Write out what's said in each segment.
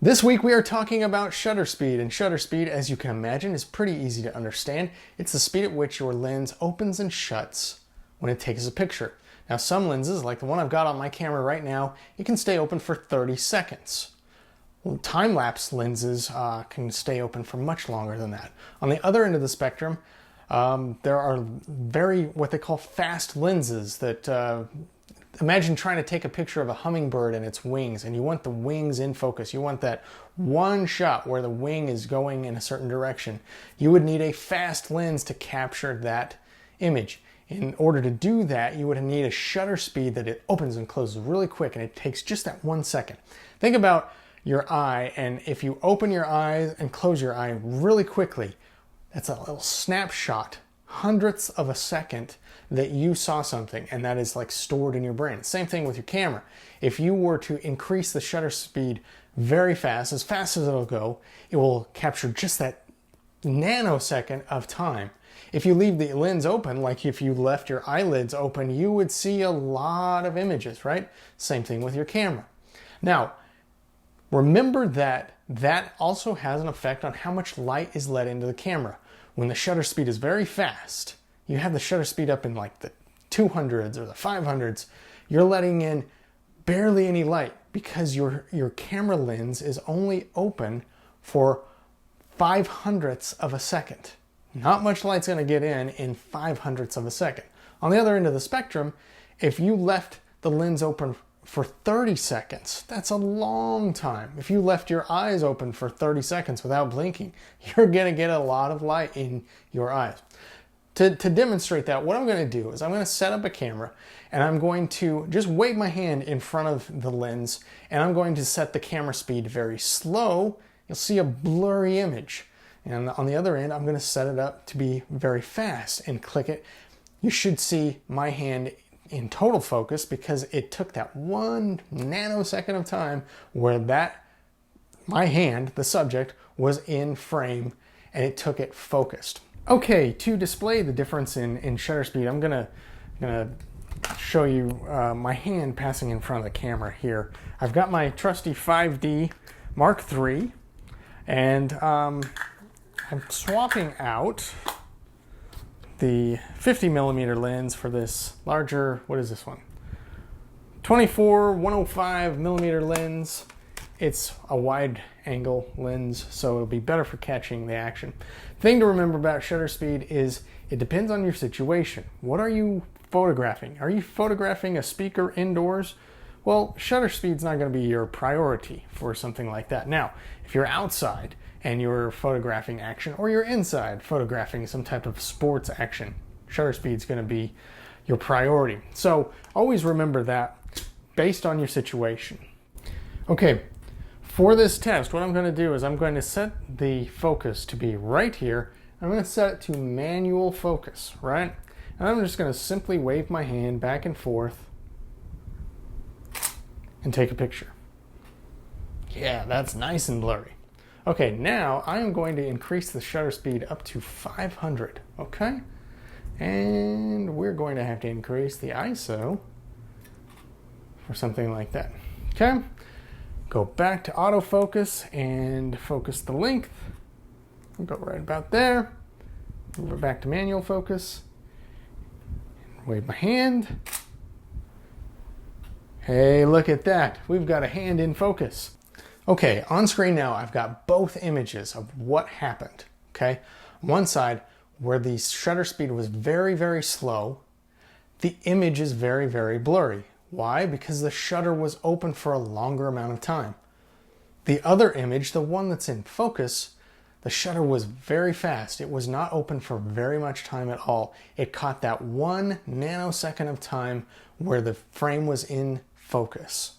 This week we are talking about shutter speed, and shutter speed, as you can imagine, is pretty easy to understand. It's the speed at which your lens opens and shuts when it takes a picture. Now some lenses, like the one I've got on my camera right now, it can stay open for 30 seconds. Time-lapse lenses can stay open for much longer than that. On the other end of the spectrum, there are what they call fast lenses that imagine trying to take a picture of a hummingbird and its wings, and you want the wings in focus. You want that one shot where the wing is going in a certain direction. You would need a fast lens to capture that image. In order to do that, you would need a shutter speed that it opens and closes really quick, and it takes just that 1 second. Think about your eye, and if you open your eyes and close your eye really quickly, that's a little snapshot, hundredths of a second that you saw something, and that is like stored in your brain. Same thing with your camera. If you were to increase the shutter speed very fast as it'll go, it will capture just that nanosecond of time. If you leave the lens open, like if you left your eyelids open, you would see a lot of images, right? Same thing with your camera. Now, remember that that also has an effect on how much light is let into the camera. When the shutter speed is very fast, you have the shutter speed up in like the 200s or the 500s, you're letting in barely any light because your camera lens is only open for 500ths of a second. Not much light's going to get in 500ths of a second. On the other end of the spectrum, if you left the lens open for 30 seconds, that's a long time. If you left your eyes open for 30 seconds without blinking, you're going to get a lot of light in your eyes. To demonstrate that, what I'm going to do is I'm going to set up a camera, and I'm going to just wave my hand in front of the lens, and I'm going to set the camera speed very slow. You'll see a blurry image. And on the other end, I'm going to set it up to be very fast and click it. You should see my hand in total focus because it took that 1 nanosecond of time where my hand, the subject, was in frame, and it took it focused. Okay, to display the difference in shutter speed, I'm gonna show you my hand passing in front of the camera here. I've got my trusty 5D Mark III, and I'm swapping out the 50mm lens for this larger, what is this one? 24-105mm lens. It's a wide angle lens, so it'll be better for catching the action. Thing to remember about shutter speed is it depends on your situation. What are you photographing? Are you photographing a speaker indoors? Well, shutter speed's not going to be your priority for something like that. Now, if you're outside and you're photographing action, or you're inside photographing some type of sports action, shutter speed's going to be your priority. So always remember that based on your situation. Okay, for this test, what I'm going to do is I'm going to set the focus to be right here. I'm going to set it to manual focus, right? And I'm just going to simply wave my hand back and forth and take a picture. Yeah, that's nice and blurry. Okay, now I'm going to increase the shutter speed up to 500, okay? And we're going to have to increase the ISO for something like that, okay? Go back to autofocus and focus the length. We'll go right about there. Move it back to manual focus. Wave my hand. Hey, look at that. We've got a hand in focus. Okay, on screen now, I've got both images of what happened, okay? On one side, where the shutter speed was very, very slow, the image is very, very blurry. Why? Because the shutter was open for a longer amount of time. The other image, the one that's in focus, the shutter was very fast. It was not open for very much time at all. It caught that 1 nanosecond of time where the frame was in focus.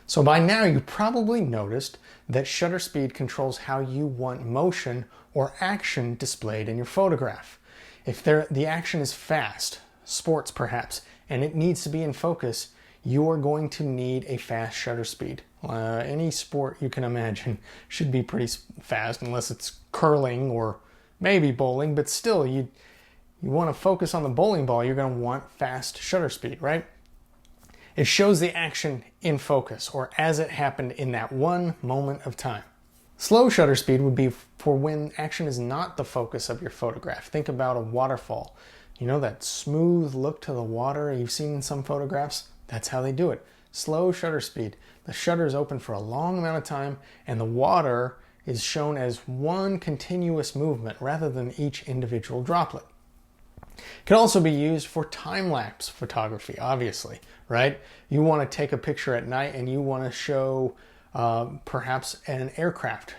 So by now you probably noticed that shutter speed controls how you want motion or action displayed in your photograph. If the action is fast, sports perhaps, and it needs to be in focus, you are going to need a fast shutter speed. Any sport you can imagine should be pretty fast unless it's curling or maybe bowling, but still you want to focus on the bowling ball, you're going to want fast shutter speed, right? It shows the action in focus or as it happened in that one moment of time. Slow shutter speed would be for when action is not the focus of your photograph. Think about a waterfall. You know that smooth look to the water you've seen in some photographs? That's how they do it. Slow shutter speed. The shutter is open for a long amount of time and the water is shown as one continuous movement rather than each individual droplet. It can also be used for time-lapse photography, obviously, right? You want to take a picture at night and you want to show perhaps an aircraft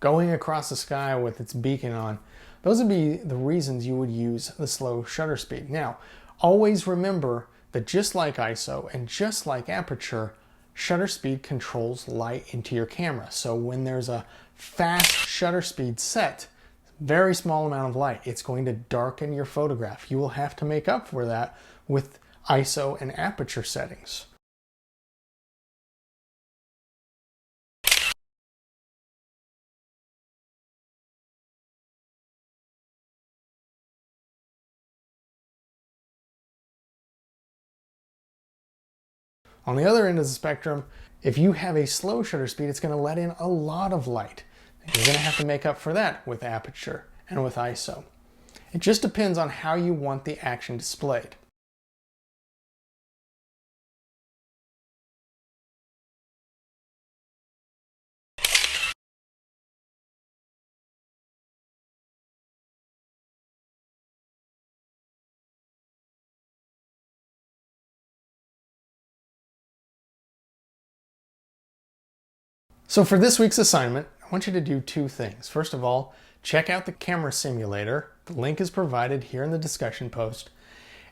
going across the sky with its beacon on. Those would be the reasons you would use the slow shutter speed. Now, always remember that just like ISO and just like aperture, shutter speed controls light into your camera. So when there's a fast shutter speed set, very small amount of light, it's going to darken your photograph. You will have to make up for that with ISO and aperture settings. On the other end of the spectrum, if you have a slow shutter speed, it's going to let in a lot of light. You're going to have to make up for that with aperture and with ISO. It just depends on how you want the action displayed. So for this week's assignment, I want you to do two things. First of all, check out the camera simulator. The link is provided here in the discussion post.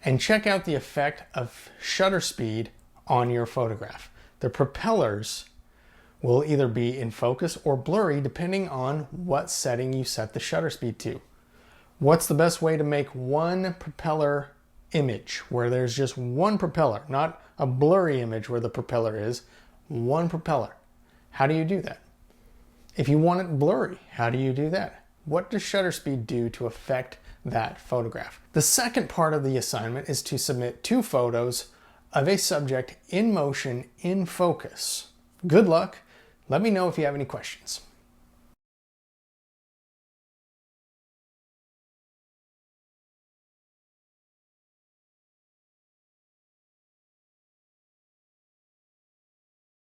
And check out the effect of shutter speed on your photograph. The propellers will either be in focus or blurry depending on what setting you set the shutter speed to. What's the best way to make one propeller image where there's just one propeller, not a blurry image where the propeller is, one propeller? How do you do that? If you want it blurry, how do you do that? What does shutter speed do to affect that photograph? The second part of the assignment is to submit 2 photos of a subject in motion in focus. Good luck. Let me know if you have any questions.